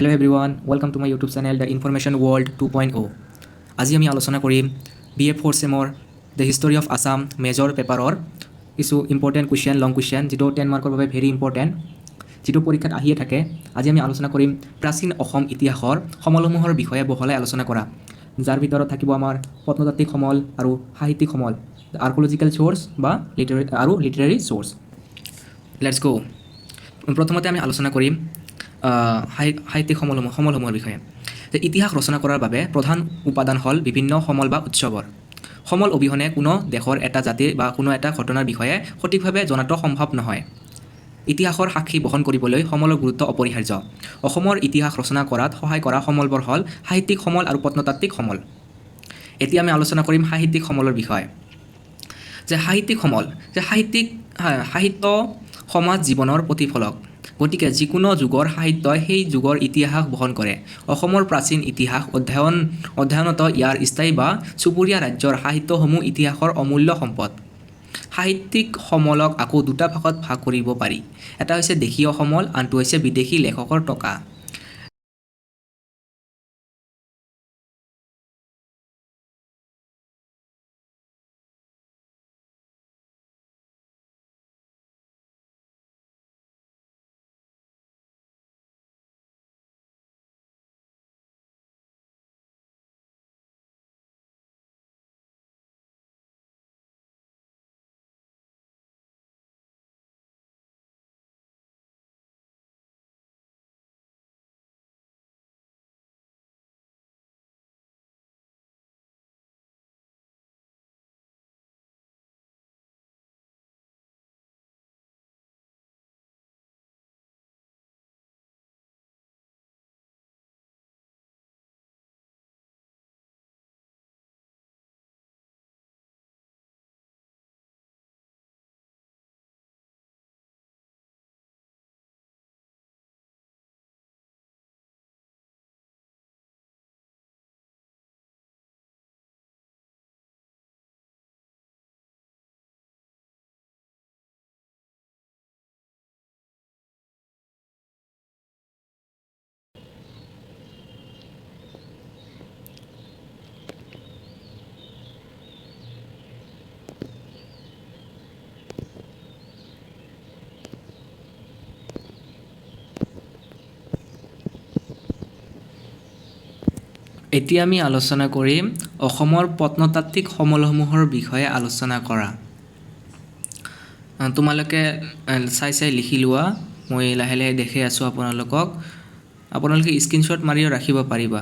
Hello everyone, welcome to my YouTube channel The Information World 2.0. আজি আমি আলোচনা কৰিম BA 4 চেমৰ The History of Assam major পেপাৰৰ কিছু ইম্পৰ্টেণ্ট কুৱেশ্যন লং কুৱেশ্যন যিটো 10 মাৰ্কৰ বাবে ভেৰি ইম্পৰ্টেণ্ট যিটো পৰীক্ষাত আহিয়ে থাকে। আজি আমি আলোচনা কৰিম প্ৰাচীন অসম ইতিহাসৰ সমলসমূহৰ বিষয়ে বহলাই আলোচনা কৰা, যাৰ ভিতৰত থাকিব আমাৰ প্ৰত্নতাত্ত্বিক সমল আৰু সাহিত্যিক সমল, আৰ্কোলজিকেল সোৰ্স বা লিটাৰেৰী সোৰ্স। লেটছ গো। প্ৰথমতে আমি আলোচনা কৰিম সাহিত্যিক সমলসমূহৰ বিষয়ে। যে ইতিহাস ৰচনা কৰাৰ বাবে প্ৰধান উপাদান হ'ল বিভিন্ন সমল বা উৎসৱৰ। সমল অবিহনে কোনো দেশৰ এটা জাতিৰ বা কোনো এটা ঘটনাৰ বিষয়ে সঠিকভাৱে জনাটো সম্ভৱ নহয়। ইতিহাসৰ সাক্ষী বহন কৰিবলৈ সমলৰ গুৰুত্ব অপৰিহাৰ্য। অসমৰ ইতিহাস ৰচনা কৰাত সহায় কৰা সমলবোৰ হ'ল সাহিত্যিক সমল আৰু প্ৰত্নতাত্ত্বিক সমল। এতিয়া আমি আলোচনা কৰিম সাহিত্যিক সমলৰ বিষয়ে। যে সাহিত্যিক সমল, যে সাহিত্য সমাজ জীৱনৰ প্ৰতিফলক। গতিকে যিকোনো যুগৰ সাহিত্যই সেই যুগৰ ইতিহাস বহন কৰে। অসমৰ প্ৰাচীন ইতিহাস অধ্যয়নত ইয়াৰ স্থায়ী বা চুবুৰীয়া ৰাজ্যৰ সাহিত্যসমূহ ইতিহাসৰ অমূল্য সম্পদ। সাহিত্যিক সমলক আকৌ দুটা ভাগত ভাগ কৰিব পাৰি। এটা হৈছে দেশীয় সমল, আনটো হৈছে বিদেশী লেখকৰ টকা। এতিয়া আমি আলোচনা কৰিম অসমৰ প্ৰত্নতাত্ত্বিক সমলসমূহৰ বিষয়ে আলোচনা কৰা। তোমালোকে চাই লিখি লোৱা, মই লাহে লাহে দেখাই আছোঁ আপোনালোকক। আপোনালোকে স্ক্ৰীনশ্বট মাৰিও ৰাখিব পাৰিবা।